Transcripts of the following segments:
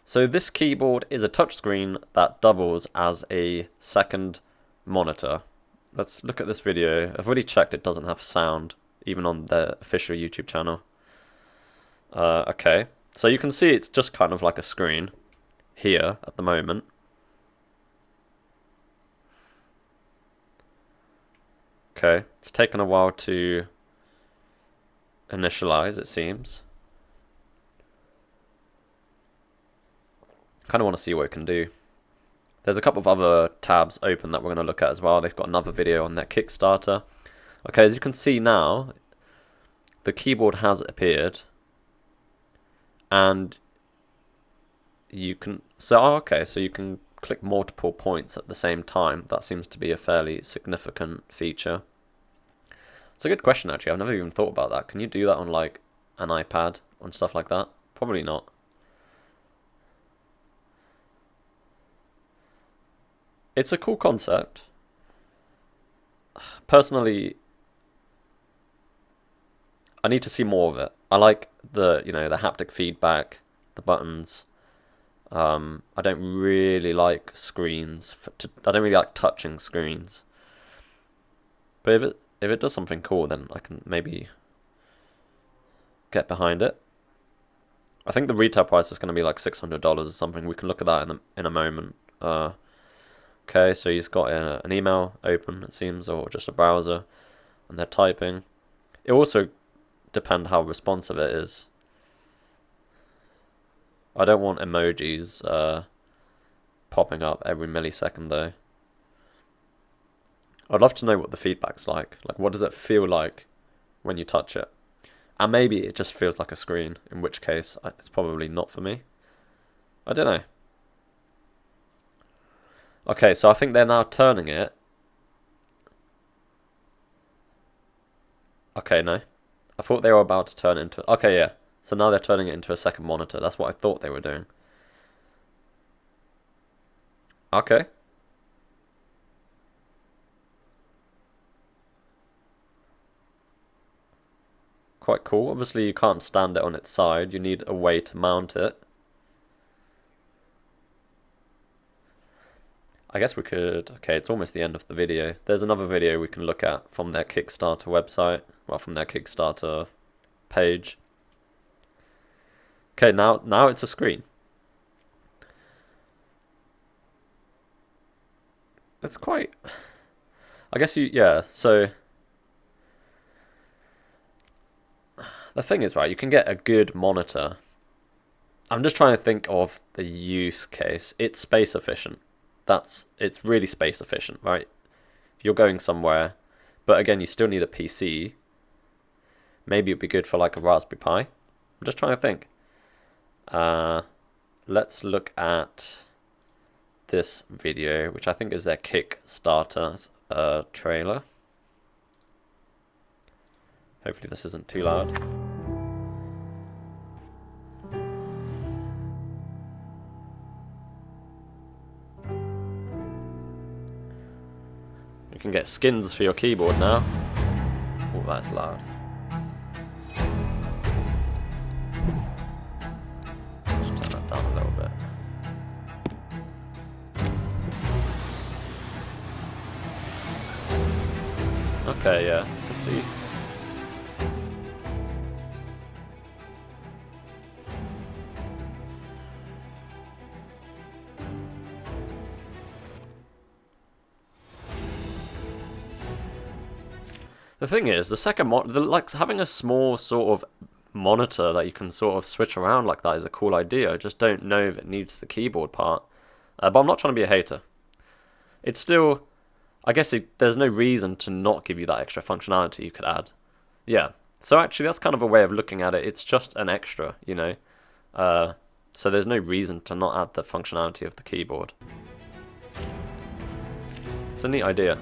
So this keyboard is a touchscreen that doubles as a second monitor. Let's look at this video. I've already checked it doesn't have sound, even on the official YouTube channel. Okay, so you can see it's just kind of like a screen here at the moment. Okay, it's taken a while to initialize, it seems. Kind of want to see what it can do. There's a couple of other tabs open that we're going to look at as well. They've got another video on their Kickstarter. Okay, as you can see now, the keyboard has appeared. And you can, so you can click multiple points at the same time. That seems to be a fairly significant feature. It's a good question actually, I've never even thought about that. Can you do that on like an iPad, on stuff like that? Probably not. It's a cool concept. Personally, I need to see more of it. I like the haptic feedback, the buttons. I don't really like screens. I don't really like touching screens. But if it does something cool, then I can maybe get behind it. I think the retail price is going to be like $600 or something. We can look at that in a moment. Okay, so he's got an email open, it seems, or just a browser, and they're typing. It also depends how responsive it is. I don't want emojis popping up every millisecond though. I'd love to know what the feedback's like. Like, what does it feel like when you touch it? And maybe it just feels like a screen, in which case it's probably not for me. I don't know. Okay, so I think they're now turning it. Okay, no. I thought they were about to turn it into... Okay, yeah. So now they're turning it into a second monitor. That's what I thought they were doing. Okay. Quite cool. Obviously, you can't stand it on its side. You need a way to mount it. I guess we could... Okay, it's almost the end of the video. There's another video we can look at from their Kickstarter website. Well, from their Kickstarter page. Okay, now it's a screen. It's quite... I guess yeah, so... The thing is, right, you can get a good monitor. I'm just trying to think of the use case. It's space efficient. It's really space efficient, right? If you're going somewhere, but again, you still need a PC. Maybe it'd be good for like a Raspberry Pi. I'm just trying to think. Let's look at this video, which I think is their Kickstarter trailer. Hopefully this isn't too loud. You can get skins for your keyboard now. Oh, that's loud. Just turn that down a little bit. Okay, yeah, let's see. The thing is, the second like having a small sort of monitor that you can sort of switch around like that is a cool idea. I just don't know if it needs the keyboard part. But I'm not trying to be a hater. It's still, I guess there's no reason to not give you that extra functionality you could add. Yeah. So actually, that's kind of a way of looking at it. It's just an extra, you know. So there's no reason to not add the functionality of the keyboard. It's a neat idea.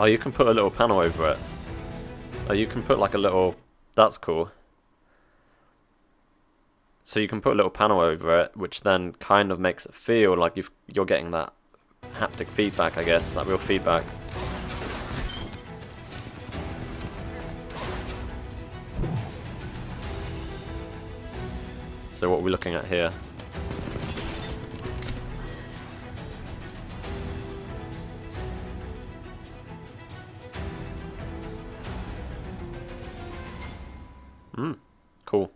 Oh, you can put a little panel over it. Oh, you can put like a little... That's cool. So you can put a little panel over it, which then kind of makes it feel like you're getting that haptic feedback, I guess, that real feedback. So what are we looking at here? Cool.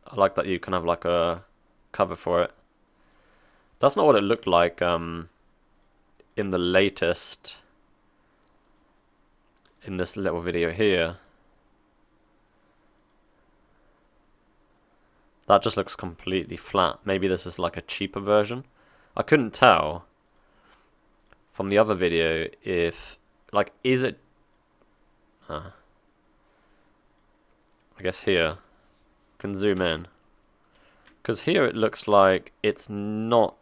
I like that you can have like a cover for it. That's not what it looked like in the latest, in this little video here. That just looks completely flat. Maybe this is like a cheaper version. I couldn't tell from the other video if, like, is it... I guess here. Can zoom in. Because here it looks like it's not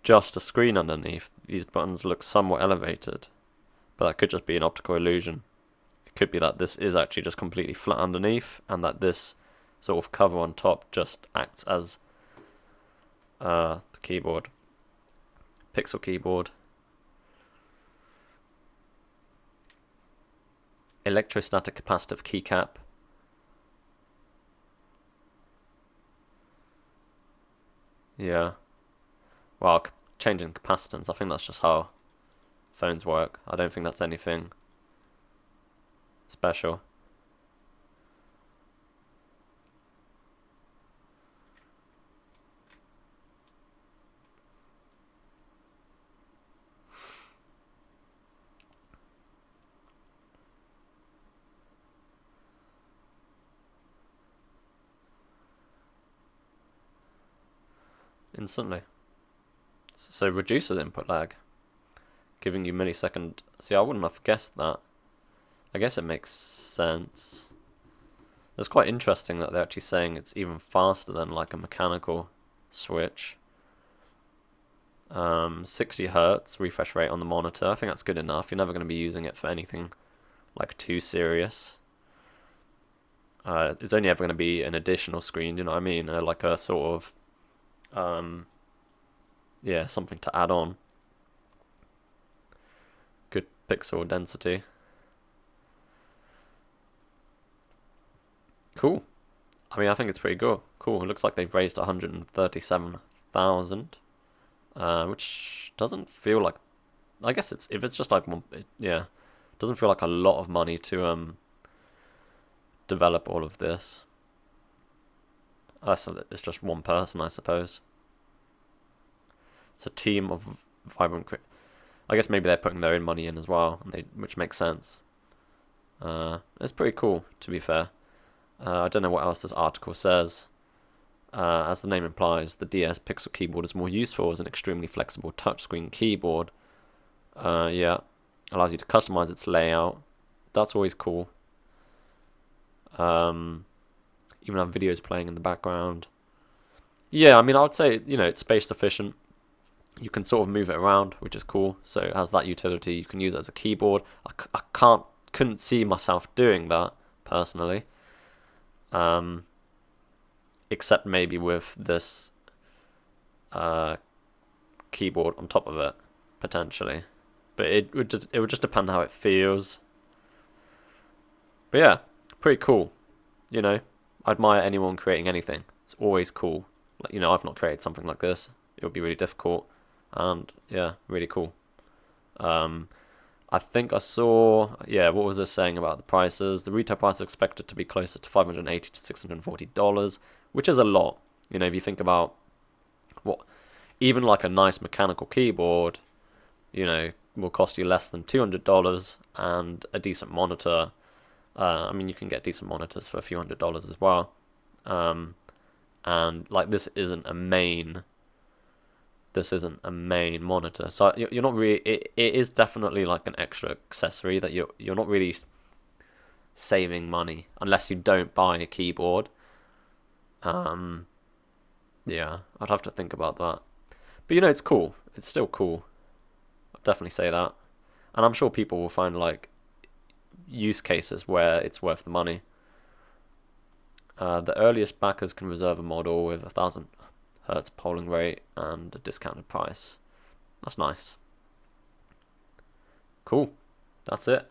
just a screen underneath. These buttons look somewhat elevated. But that could just be an optical illusion. It could be that this is actually just completely flat underneath, and that this sort of cover on top just acts as the keyboard. Pixel keyboard. Electrostatic capacitive keycap. Yeah. Well, changing capacitance, I think that's just how phones work. I don't think that's anything special. Instantly. So reduces input lag, giving you millisecond. See, I wouldn't have guessed that. I guess it makes sense. It's quite interesting that they're actually saying it's even faster than like a mechanical switch. 60 Hertz refresh rate on the monitor. I think that's good enough. You're never going to be using it for anything like too serious. It's only ever going to be an additional screen, you know what I mean? Like a sort of, yeah, something to add on. Good pixel density. Cool. I mean, I think it's pretty good. Cool. It looks like they've raised 137,000, which doesn't feel like. I guess it's if it's just like one, yeah, it doesn't feel like a lot of money to develop all of this. So it's just one person, I suppose. It's a team of vibrant. I guess maybe they're putting their own money in as well, which makes sense. It's pretty cool, to be fair. I don't know what else this article says. As the name implies, the DS Pixel keyboard is more useful as an extremely flexible touchscreen keyboard. Yeah, allows you to customize its layout. That's always cool. Even have videos playing in the background. Yeah, I mean, I would say, you know, it's space efficient. You can sort of move it around, which is cool. So it has that utility. You can use it as a keyboard. I couldn't see myself doing that personally. Except maybe with this keyboard on top of it, potentially. But it would just depend how it feels. But yeah, pretty cool. You know, I admire anyone creating anything. It's always cool. Like, you know, I've not created something like this. It would be really difficult. And yeah, really cool. I think I saw, yeah, what was this saying about the prices? The retail price is expected to be closer to $580 to $640, which is a lot. You know, if you think about what, even like a nice mechanical keyboard, you know, will cost you less than $200, and a decent monitor. I mean, you can get decent monitors for a few $100s as well. And like this isn't a main monitor, so you're not really. It is definitely like an extra accessory that you're not really saving money unless you don't buy a keyboard. Yeah, I'd have to think about that. But you know, it's cool. It's still cool. I'd definitely say that, and I'm sure people will find like use cases where it's worth the money. The earliest backers can reserve a model with 1000 Hz polling rate and a discounted price. That's nice. Cool. That's it.